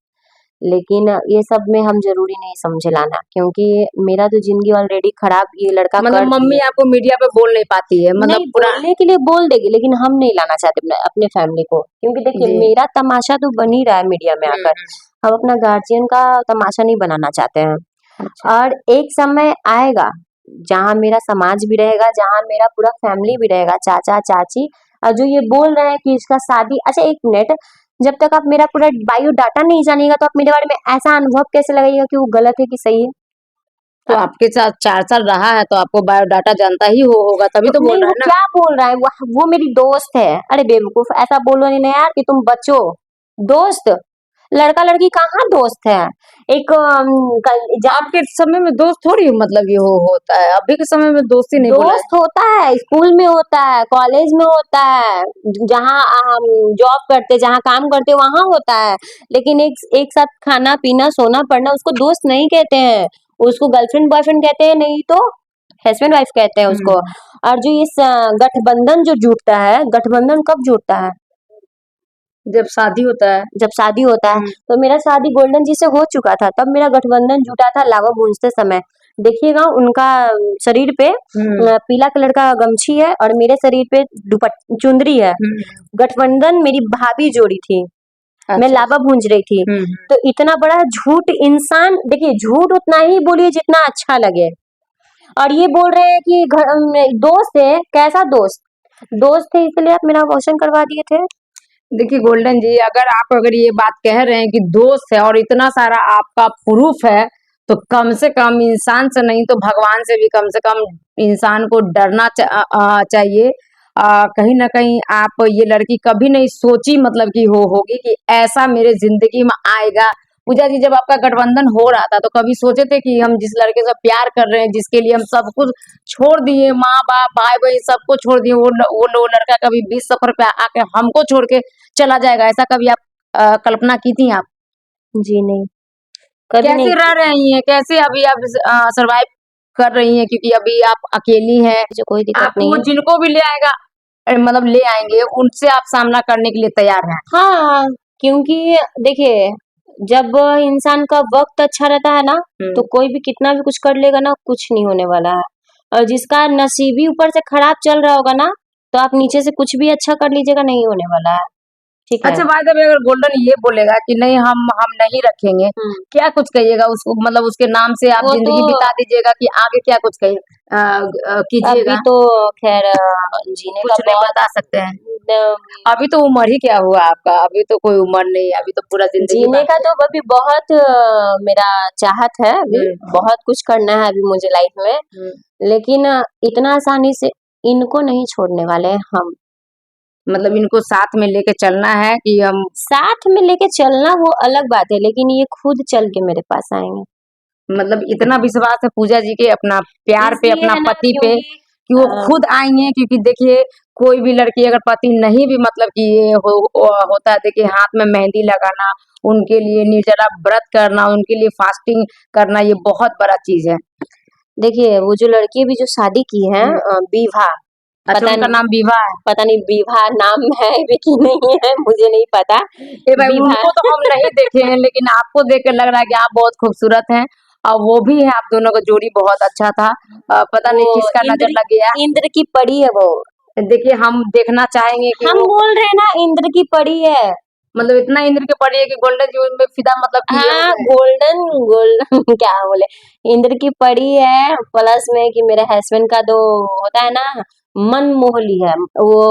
लेकिन ये सब में हम ज़रूरी नहीं समझे लाना, क्योंकि मेरा तो ज़िंदगी ऑलरेडी खराब ये लड़का मतलब कर मम्मी दिया। आपको मीडिया पे बोल नहीं पाती है, नहीं, मतलब पूरा। बोलने के लिए बोल देगी, लेकिन हम नहीं लाना चाहते अपने फैमिली को, क्योंकि देखिए जी। मेरा तमाशा तो बन ही रहा है मीडिया में आकर। हम्म। हम अपना गार्जियन का तमाशा नहीं बनाना चाहते हैं। अच्छा। और एक समय आएगा जहाँ मेरा समाज भी रहेगा, जहाँ मेरा पूरा फैमिली भी रहेगा, चाचा चाची। और जो ये बोल रहे हैं कि इसका शादी, अच्छा एक मिनट, जब तक आप मेरा पूरा बायोडाटा नहीं जानिएगा तो आप मेरे बारे में ऐसा अनुभव कैसे लगाइएगा कि वो गलत है कि सही है। तो आपके साथ 4 साल रहा है तो आपको बायोडाटा जानता ही होगा, तभी तो तो बोल नहीं, रहा वो है ना। क्या बोल रहा है, वो मेरी दोस्त है। अरे बेवकूफ, ऐसा बोलो नहीं ना यार कि तुम बच्चो। दोस्त, लड़का लड़की कहाँ दोस्त है। एक आपके समय में दोस्त थोड़ी मतलब ये होता है, अभी के समय में दोस्ती नहीं बोला है। दोस्त होता है, स्कूल में होता है, कॉलेज में होता है, जहाँ हम जॉब करते, जहाँ काम करते वहां होता है। लेकिन एक एक साथ खाना पीना सोना पढ़ना उसको दोस्त नहीं कहते हैं, उसको गर्लफ्रेंड बॉयफ्रेंड कहते हैं, नहीं तो हस्बैंड वाइफ कहते हैं उसको। हम्म। और जो ये गठबंधन जो जुटता है, गठबंधन कब जुटता है, जब शादी होता है। जब शादी होता है तो मेरा शादी गोल्डन जी से हो चुका था, तब मेरा गठबंधन जुटा था लावा भूंजते समय। देखिएगा उनका शरीर पे पीला कलर का गमछी है और मेरे शरीर पे चुंदरी है। गठबंधन मेरी भाभी जोड़ी थी, मैं अच्छा। लावा भूंज रही थी। तो इतना बड़ा झूठ इंसान, देखिए झूठ उतना ही बोलिए जितना अच्छा लगे। और ये बोल रहे हैं कि दोस्त है, कैसा दोस्त? दोस्त है इसलिए आप मेरा अबॉर्शन करवा दिए थे? देखिए गोल्डन जी, अगर ये बात कह रहे हैं कि दोस्त है और इतना सारा आपका प्रूफ है, तो कम से कम इंसान से नहीं तो भगवान से भी कम से कम इंसान को डरना चाहिए। कहीं ना कहीं आप ये लड़की कभी नहीं सोची मतलब कि होगी कि ऐसा मेरे जिंदगी में आएगा। पूजा जी, जब आपका गठबंधन हो रहा था तो कभी सोचे थे कि हम जिस लड़के से प्यार कर रहे हैं, जिसके लिए हम सब कुछ छोड़ दिए, माँ बाप भाई बहन सबको छोड़ दिए, वो लड़का कभी 20 सफर पे आके हमको छोड़ के चला जाएगा, ऐसा कभी आप कल्पना की थी आप? जी नहीं, कभी नहीं कैसे रह की। रही हैं, कैसे अभी आप सरवाइव कर रही हैं, क्योंकि अभी आप अकेली हैं। मुझे कोई दिक्कत आपको नहीं वो है। जिनको भी ले आएगा, मतलब ले आएंगे, उनसे आप सामना करने के लिए तैयार हैं? हाँ, क्योंकि देखिए जब इंसान का वक्त अच्छा रहता है ना, तो कोई भी कितना भी कुछ कर लेगा ना, कुछ नहीं होने वाला है। और जिसका नसीब ही ऊपर से खराब चल रहा होगा ना, तो आप नीचे से कुछ भी अच्छा कर लीजिएगा, नहीं होने वाला है। ठीक है। अच्छा, बाय द वे, अगर गोल्डन ये बोलेगा कि नहीं हम नहीं रखेंगे, क्या कुछ कहिएगा उसको? मतलब उसके नाम से आप वो तो जिंदगी बिता दीजिएगा कि आगे क्या कुछ अभी कीजिएगा? तो खैर जीने का कुछ नहीं बहुत बता सकते हैं। अ, अभी तो उम्र ही क्या हुआ आपका, अभी तो कोई उम्र नहीं है, अभी तो पूरा जिंदगी जीने का बाकी है। तो अभी बहुत मेरा चाहत है, अभी बहुत कुछ करना है अभी मुझे लाइफ में। लेकिन इतना आसानी से इनको नहीं छोड़ने वाले हैं हम। मतलब इनको साथ में लेके चलना है कि हम? साथ में लेके चलना वो अलग बात है, लेकिन ये खुद चल के मेरे पास आएंगे। मतलब इतना विश्वास है पूजा जी के अपना प्यार पे, इसलिए अपना है ना, पति पे, क्योंकि कि वो खुद आएंगे? क्योंकि देखिए, कोई भी लड़की अगर पति नहीं भी मतलब कि ये होता है, देखिए हाथ में मेहंदी लगाना, उनके लिए निर्जला व्रत करना, उनके लिए फास्टिंग करना, ये बहुत बड़ा चीज है। देखिए वो जो लड़की अभी जो शादी की है विभा, अच्छा, पता उनका नहीं, नाम विवाह है? पता नहीं विभा नाम है कि नहीं है, मुझे नहीं पता। ए भाई, विभा उनको तो हम नहीं देखे हैं, लेकिन आपको देख के लग रहा है कि आप बहुत खूबसूरत हैं, और वो भी है, आप दोनों का जोड़ी बहुत अच्छा था। पता वो नहीं किसका नजर लग गया। इंद्र की परी है वो। देखिए, हम देखना चाहेंगे कि हम वो बोल रहे हैं ना इंद्र की परी है। मतलब इतना इंद्र के पड़ी है कि गोल्डन जी उनमें फिदा मतलब किए हाँ, हुए हैं। गोल्डन गोल्डन क्या बोले, इंद्र की परी है, प्लस में कि मेरे हस्बैंड का जो होता है ना, मन मोहली है वो।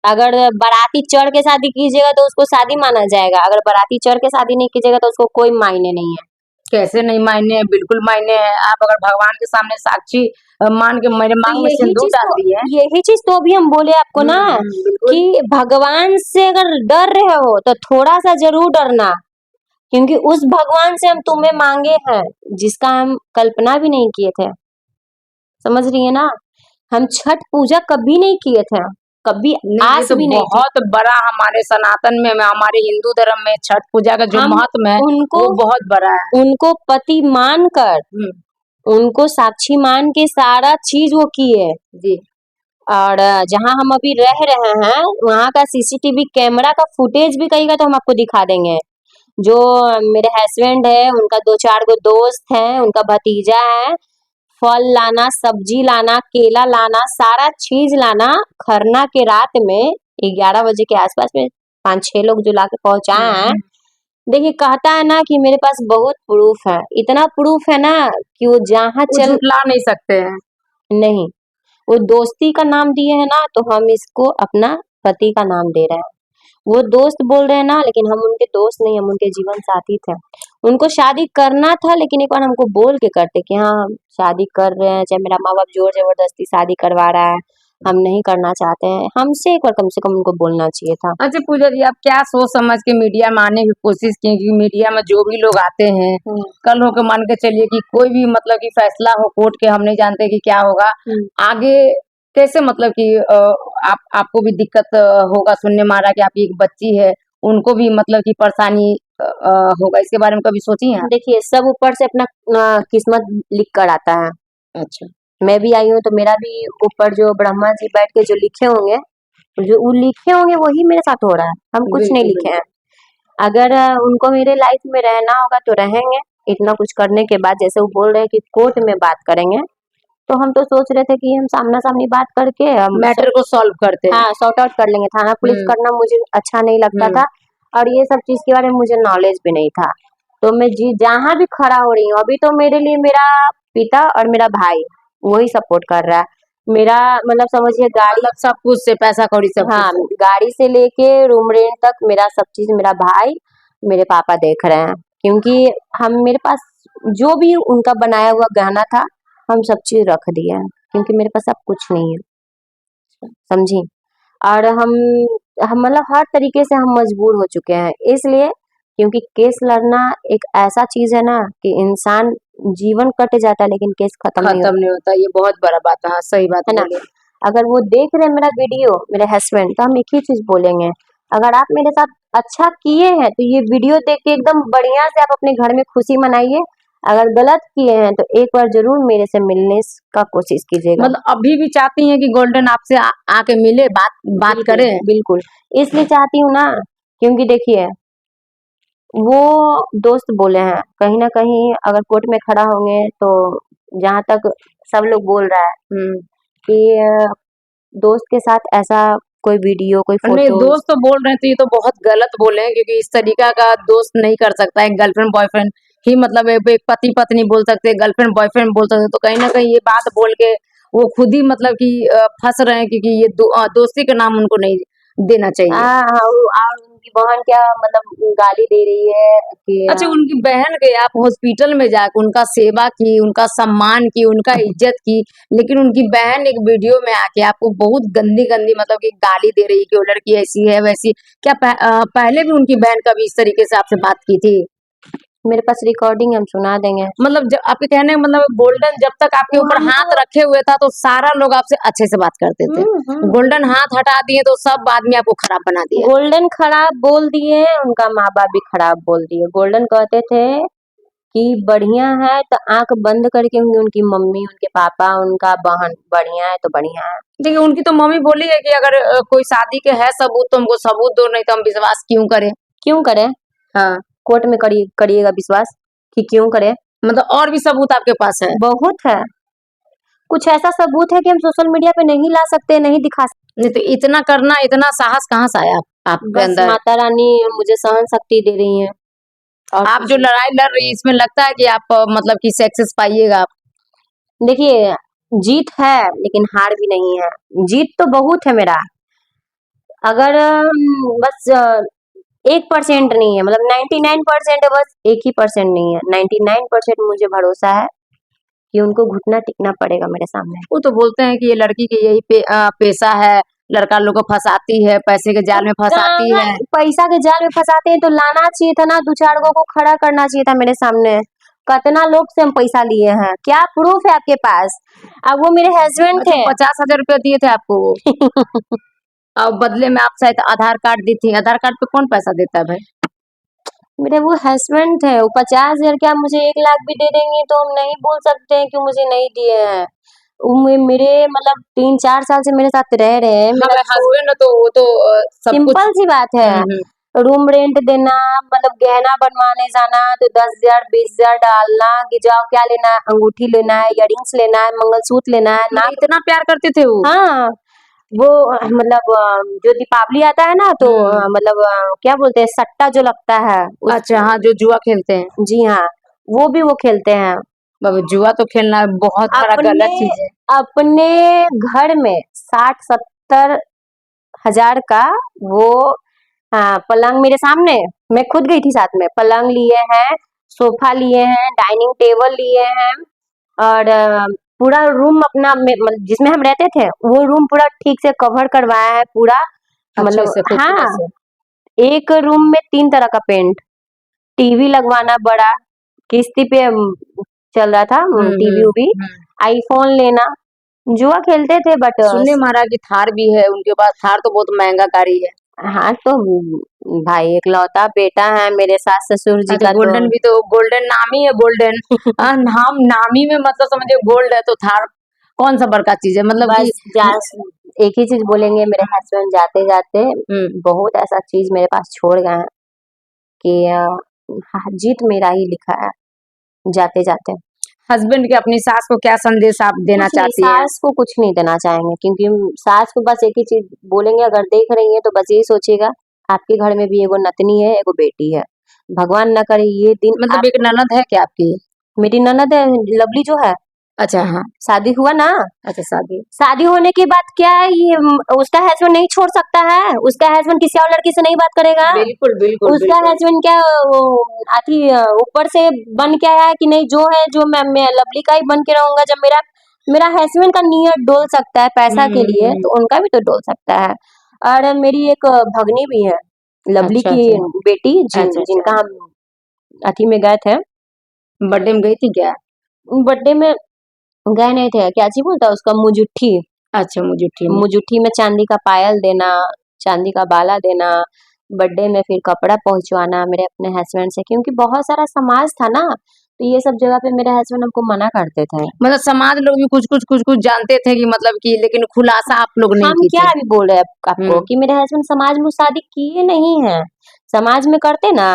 अगर बाराती चढ़ के शादी कीजिएगा तो उसको शादी माना जाएगा, अगर बाराती चढ़ के शादी नहीं कीजिएगा तो उसको कोई मायने नहीं है। कैसे नहीं मायने है? बिल्कुल मायने है। आप अगर भगवान के सामने साक्षी मान के मेरे तो मांग में सिंदूर डाल दिए। यही चीज तो अभी हम बोले आपको ना, बिल्कुल। कि भगवान से अगर डर रहे हो तो थोड़ा सा जरूर डरना, क्योंकि उस भगवान से हम तुम्हें मांगे हैं जिसका हम कल्पना भी नहीं किए थे। समझ रही है ना? हम छठ पूजा कभी नहीं किए थे, कभी नहीं, ये आस तो भी नहीं थी। बहुत बड़ा हमारे सनातन में, हमारे हिंदू धर्म में छठ पूजा का जो हम महत्व है, उनको वो बहुत बड़ा है। उनको पति मानकर, उनको साक्षी मान के सारा चीज वो किए। जी। और जहाँ हम अभी रह रहे हैं वहाँ का सीसीटीवी कैमरा का फुटेज भी कहीं का तो हम आपको दिखा देंगे। जो मेरे हस्बैंड है, उनका 2-4 गो दोस्त है, उनका भतीजा है, फल लाना, सब्जी लाना, केला लाना, सारा चीज लाना, खरना के रात में 11 बजे के आसपास में 5-6 लोग जो लाके पहुंचाए हैं। देखिए कहता है ना कि मेरे पास बहुत प्रूफ है, इतना प्रूफ है ना कि वो जहाँ वो चल झुठला नहीं सकते हैं। नहीं, वो दोस्ती का नाम दिए है ना, तो हम इसको अपना पति का नाम दे रहे हैं। वो दोस्त बोल रहे हैं ना, लेकिन हम उनके दोस्त नहीं, हम उनके जीवन साथी थे। उनको शादी करना था, लेकिन एक बार हमको बोल के करते कि हाँ हम शादी कर रहे हैं, चाहे मेरा माँ बाप जोर जबरदस्ती शादी करवा रहा है, हम नहीं करना चाहते हैं, हमसे एक बार कम से कम उनको बोलना चाहिए था। अच्छा पूजा जी, आप क्या सोच समझ के मीडिया में आने की कोशिश की? क्योंकि मीडिया में जो भी लोग आते हैं, कल हो के मान के चलिए कि कोई भी मतलब कि फैसला हो कोर्ट के, हम नहीं जानते कि क्या होगा आगे, कैसे मतलब कि आपको भी दिक्कत होगा सुनने में आ रहा है कि आपकी एक बच्ची है, उनको भी मतलब कि परेशानी होगा, इसके बारे में कभी सोची हैं? देखिए सब ऊपर से अपना किस्मत लिख कर आता है। अच्छा। मैं भी आई हूँ तो मेरा भी ऊपर जो ब्रह्मा जी बैठ के जो लिखे होंगे जो वो लिखे होंगे वही मेरे साथ हो रहा है, हम कुछ नहीं बिल्कुल लिखे हैं। बिल्कुल। अगर उनको मेरे लाइफ में रहना होगा तो रहेंगे। इतना कुछ करने के बाद जैसे वो बोल रहे हैं कि कोर्ट में बात करेंगे, तो हम तो सोच रहे थे कि हम सामना सामनी बात करके हम मैटर को सॉल्व करते हैं। हाँ सॉर्ट आउट कर लेंगे। थाना पुलिस हम्म करना मुझे अच्छा नहीं लगता हम्म। था, और ये सब चीज के बारे में मुझे नॉलेज भी नहीं था। तो मैं जी जहाँ भी खड़ा हो रही हूँ, अभी तो मेरे लिए मेरा पिता और मेरा भाई वही सपोर्ट कर रहा है। मेरा मतलब समझिए गाड़ी, मतलब सब कुछ से, पैसा कौड़ी सब कुछ हाँ से। गाड़ी से लेके रूम रेंट तक मेरा सब चीज मेरा भाई मेरे पापा देख रहे हैं। क्योंकि हम मेरे पास जो भी उनका बनाया हुआ गहना था हम सब चीज रख दिए हैं, क्योंकि मेरे पास अब कुछ नहीं है, समझी। और हम मतलब हर तरीके से हम मजबूर हो चुके हैं, इसलिए क्योंकि केस लड़ना एक ऐसा चीज है ना कि इंसान जीवन कट जाता है लेकिन केस खत्म नहीं खत्म होता, नहीं होता, ये बहुत बड़ा बात है। हाँ, सही बात है ना। बोले। अगर वो देख रहे हैं मेरा वीडियो, मेरे हस्बैंड, तो हम एक ही चीज बोलेंगे, अगर आप मेरे साथ अच्छा किए हैं तो ये वीडियो देख के एकदम बढ़िया से आप अपने घर में खुशी मनाइए। अगर गलत किए हैं तो एक बार जरूर मेरे से मिलने का कोशिश कीजिएगा। मतलब अभी भी चाहती हैं कि गोल्डन आपसे आके मिले, बात बात बिल्कुल करें। बिल्कुल, इसलिए चाहती हूँ ना, क्योंकि देखिए वो दोस्त बोले हैं कहीं ना कहीं अगर कोर्ट में खड़ा होंगे तो जहाँ तक सब लोग बोल रहा है हम्म। कि दोस्त के साथ ऐसा कोई वीडियो कोई नहीं, फोटो। दोस्त तो बोल रहे हैं तो ये तो बहुत गलत बोले हैं, क्योंकि इस तरीका का दोस्त नहीं कर सकता है। गर्लफ्रेंड बॉयफ्रेंड ही मतलब एक पति पत्नी बोल सकते, गर्लफ्रेंड बॉयफ्रेंड बोल सकते, तो कहीं ना कहीं ये बात बोल के वो खुद ही मतलब कि फंस रहे हैं, क्योंकि ये दोस्ती का नाम उनको नहीं देना चाहिए। हाँ और उनकी बहन क्या मतलब गाली दे रही है कि अच्छा, उनकी बहन गए, आप हॉस्पिटल में जाकर उनका सेवा की, उनका सम्मान की, उनका इज्जत की, लेकिन उनकी बहन एक वीडियो में आके आपको बहुत गंदी गंदी मतलब कि गाली दे रही है कि वो लड़की ऐसी है वैसी। क्या पहले भी उनकी बहन कभी इस तरीके से आपसे बात की थी? मेरे पास रिकॉर्डिंग हम सुना देंगे। मतलब जब आपके कहने का मतलब गोल्डन जब तक आपके वो ऊपर हाथ हमको रखे हुए था तो सारा लोग आपसे अच्छे से बात करते थे। गोल्डन हाथ हटा दिए तो सब आदमी आपको खराब बना दिया। गोल्डन खराब बोल दिए, उनका माँ बाप भी खराब बोल दिए। गोल्डन कहते थे कि बढ़िया है तो आंख बंद करके होंगी उनकी मम्मी उनके पापा उनका बहन, बढ़िया है तो बढ़िया है। देखिए, उनकी तो मम्मी बोली है कि अगर कोई शादी के है सबूत तो हमको सबूत दो, नहीं तो हम विश्वास क्यों करें। क्यों करें, हाँ, कोर्ट में करिएगा विश्वास कि क्यों करें। मतलब और भी सबूत आपके पास है? बहुत है, कुछ ऐसा सबूत है कि हम सोशल मीडिया पे नहीं ला सकते, नहीं दिखा सकते। नहीं तो इतना करना, इतना साहस कहाँ से आया आपके बस अंदर? माता रानी मुझे सहन शक्ति दे रही है और आप कुछ जो नहीं। लड़ाई लड़ रही है इसमें लगता है कि आप मतलब कि सक्सेस पाइएगा आप? देखिए जीत है लेकिन हार भी नहीं है। जीत तो बहुत है मेरा, अगर बस 1% नहीं है, मतलब 99% है, बस 1 ही% नहीं है। 99% मुझे भरोसा है कि उनको घुटना टिकना पड़ेगा मेरे सामने। वो तो बोलते हैं कि ये लड़की के यही पेशा है, लड़का लोग को फंसाती है, पैसे के तो जाल में फंसाती कहाँ है। पैसा के जाल में फंसाते हैं, तो लाना चाहिए था ना, दो चार को खड़ा करना चाहिए था मेरे सामने। कितना लोग से हम पैसा लिए हैं, क्या प्रूफ है आपके पास। अब वो मेरे हस्बैंड अच्छा, थे 50,000 रुपया दिए थे आपको वो, और बदले में आप शायद आधार कार्ड दी थी। आधार कार्ड पे कौन पैसा देता है भाई? मेरे वो हस्बैंड थे, वो 50,000 क्या मुझे 1 लाख भी दे देंगे तो हम नहीं बोल सकते हैं कि मुझे नहीं दिए हैं। मेरे मतलब 3-4 साल से मेरे साथ रह रहे हैं, हाँ मेरा भाई, हस्बैंड है तो वो तो सब कुछ। सिंपल सी बात है। हम्म। रूम रेंट देना, मतलब गहना बनवाने जाना तो 10,000 20,000 डालना कि जाओ क्या लेना है, अंगूठी लेना है, इयररिंग्स लेना है, मंगलसूत्र लेना है, मतलब नाक। इतना प्यार करते थे वो? हाँ वो मतलब जो दीपावली आता है ना तो मतलब क्या बोलते हैं सट्टा जो लगता है उस, अच्छा, हाँ, जो जुआ खेलते हैं। जी हाँ वो भी वो खेलते हैं। बाबा, जुआ तो खेलना बहुत बड़ा अपने गलत चीज है। अपने घर में 60-70 हजार का वो, हाँ पलंग मेरे सामने, मैं खुद गई थी साथ में, पलंग लिए हैं, सोफा लिए हैं, डाइनिंग टेबल लिए हैं, और पूरा रूम अपना जिसमें हम रहते थे वो रूम पूरा ठीक से कवर करवाया है पूरा। अच्छे मतलब से, खूबसूरत हाँ, से। एक रूम में 3 तरह का पेंट, टीवी लगवाना बड़ा, किस्ती पे चल रहा था टीवी उवी, हम्म। आईफोन लेना, जुआ खेलते थे बट। सुनने महाराज की थार भी है उनके पास। थार तो बहुत महंगा गाड़ी है। हाँ तो भाई इकलौता बेटा है मेरे सास ससुर जी हाँ, तो का तो। गोल्डन भी तो गोल्डन नाम ही है गोल्डन। हाँ, नाम नामी में मतलब समझिए गोल्ड है तो थार कौन सा बड़का चीज है मतलब कि बस एक ही चीज बोलेंगे, मेरे हस्बैंड जाते जाते बहुत ऐसा चीज मेरे पास छोड़ गए हैं कि जीत मेरा ही लिखा है जाते जाते। हस्बैंड के अपनी सास को क्या संदेश आप देना कुछ नहीं, चाहती हैं? सास को कुछ नहीं देना चाहेंगे, क्योंकि सास को बस एक ही चीज बोलेंगे, अगर देख रही है तो बस यही सोचिएगा आपके घर में भी एगो नतनी है, एगो बेटी है। भगवान न करे ये दिन मतलब एक ननद है क्या आपकी? मेरी ननद है, लवली जो है, अच्छा हाँ। शादी हुआ ना। अच्छा शादी। शादी होने के बाद क्या है, ये उसका हस्बैंड नहीं छोड़ सकता है, उसका हस्बैंड किसी और लड़की से नहीं बात करेगा। बिल्कुल बिल्कुल उसका बिल्कुल। हस्बैंड क्या वो आती ऊपर से बन के आया है कि नहीं, जो है जो मैं लवली का ही बन के रहूंगा। जब मेरा मेरा हस्बैंड का नियत डोल सकता है पैसा के लिए, तो उनका भी तो डोल सकता है। और मेरी एक भगनी भी है, लवली अच्छा की अच्छा। बेटी, अच्छा अच्छा। जिनका हम अथी में गए थे, बर्थडे में गई थी क्या? बर्थडे में गए नहीं थे, क्या चीज बोलता है उसका, मुजुट्ठी। अच्छा मुजुट्ठी में। मुजुट्ठी में चांदी का पायल देना, चांदी का बाला देना, बर्थडे में फिर कपड़ा पहुंचवाना मेरे अपने हस्बैंड से, क्योंकि बहुत सारा समाज था ना, तो ये सब जगह पे मेरे हस्बैंड हमको मना करते थे। मतलब समाज लोग भी कुछ कुछ जानते थे कि मतलब कि, लेकिन खुलासा आप लोग नहीं हम की क्या थी। अभी बोल रहे हैं आपको कि मेरे हस्बैंड समाज में शादी किए नहीं है। समाज में करते ना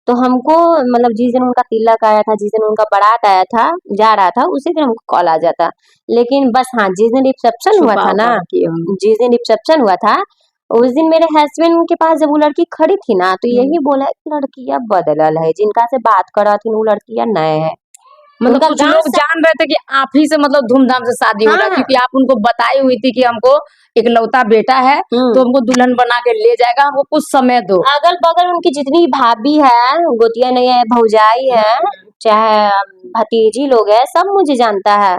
तो हमको, मतलब जिस दिन उनका तिलक आया था, जिस दिन उनका बारात आया था, जा रहा था, उसी दिन हमको कॉल आ जाता। लेकिन बस हाँ, जिस दिन रिसेप्शन हुआ छुपा था ना, उपा के हम। जिस दिन रिसेप्शन हुआ था, उस दिन मेरे हस्बैंड के पास जब वो लड़की खड़ी थी ना, तो यही बोला कि लड़कियां बदलल है, जिनका से बात करा थी वो लड़कियां नए है। मतलब उनका कुछ गांव लोग से, जान रहे थे कि आप ही से मतलब धूमधाम से शादी हो रहा है, हाँ, क्योंकि आप उनको बताई हुई थी कि हमको एक लौता बेटा है, तो हमको दुल्हन बना के ले जाएगा, हमको कुछ समय दो। अगल बगल उनकी जितनी भाभी है, गोतिया नहीं है, भौजाई है, चाहे भतीजी लोग है, सब मुझे जानता है।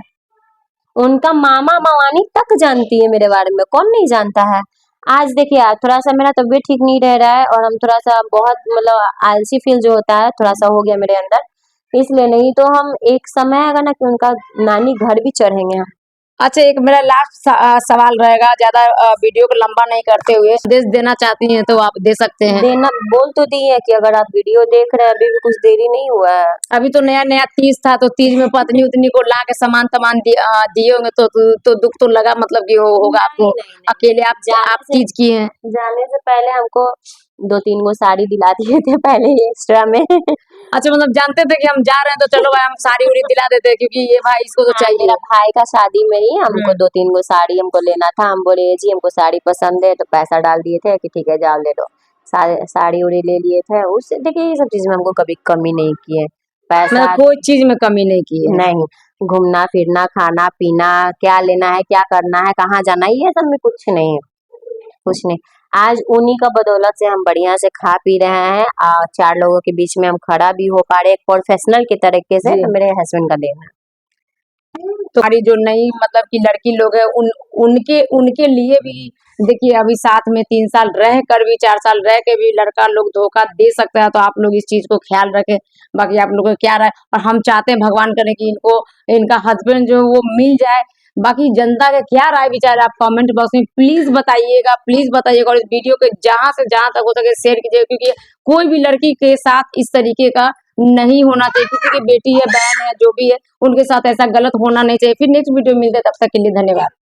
उनका मामा मवानी तक जानती है मेरे बारे में, कौन नहीं जानता है। आज देखिए, आज थोड़ा सा मेरा तबीयत ठीक नहीं रह रहा है, और हम थोड़ा सा बहुत मतलब आलसी फील जो होता है थोड़ा सा हो गया मेरे अंदर, इसलिए नहीं तो हम एक समय आएगा ना कि उनका नानी घर भी चढ़ेंगे हम। अच्छा एक मेरा लास्ट सवाल रहेगा, ज्यादा वीडियो को लंबा नहीं करते हुए, संदेश देना चाहती हैं तो आप दे सकते हैं। देना बोल तो दी है कि अगर आप वीडियो देख रहे हैं, अभी भी कुछ देरी नहीं हुआ है। अभी तो नया नया तीज था, तो तीज में पत्नी उतनी को ला के सामान तमान दिए होंगे, तो दुख तो लगा, मतलब कि वो होगा नहीं आपको। नहीं नहीं, अकेले आप जाने से तीज किए हैं। जाने से पहले हमको 2-3 गो साड़ी दिला दिए थे पहले ही एक्स्ट्रा में। अच्छा मतलब जानते थे कि हम जा रहे हैं, तो चलो भाई हम साड़ी उड़ी दिला देते हैं, क्योंकि ये भाई इसको तो हाँ, मेरा चाहिए। भाई का शादी में ही हमको हम्म। 2-3 गो साड़ी हमको लेना था। हम बोले जी हमको साड़ी पसंद है, तो पैसा डाल दिए थे कि ठीक है जाओ ले लो। साड़ी उड़ी ले लिए थे उससे। देखिए ये सब चीज में हमको कभी कमी नहीं की है। मतलब पैसा कोई चीज में कमी नहीं की है। नहीं, घूमना फिरना, खाना पीना, क्या लेना है, क्या करना है, कहाँ जाना है, ये सब में कुछ नहीं है, कुछ नहीं। आज उन्हीं का बदौलत से हम बढ़िया से खा पी रहे हैं, और 4 लोगों के बीच में हम खड़ा भी हो पा रहे हैं एक प्रोफेशनल के तरीके से, जी। तो मेरे हस्बैंड का देन है। तो हमारी जो नई मतलब की लड़की लोग है, उनके उनके लिए भी देखिए, अभी साथ में 3 साल रह कर भी, 4 साल रह के भी लड़का लोग धोखा दे सकता है, तो आप लोग इस चीज को ख्याल रखें। बाकी आप लोगों को क्या राय, और हम चाहते हैं भगवान करे कि इनको इनका हस्बैंड जो है वो मिल जाए। बाकी जनता का क्या राय विचार है, आप कमेंट बॉक्स में प्लीज बताइएगा, प्लीज बताइएगा, और इस वीडियो के जहां से जहां तक हो सके शेयर कीजिएगा, क्योंकि कोई भी लड़की के साथ इस तरीके का नहीं होना चाहिए। किसी की बेटी है, बहन है, जो भी है, उनके साथ ऐसा गलत होना नहीं चाहिए। फिर नेक्स्ट वीडियो में मिलते हैं, तब तक के लिए धन्यवाद।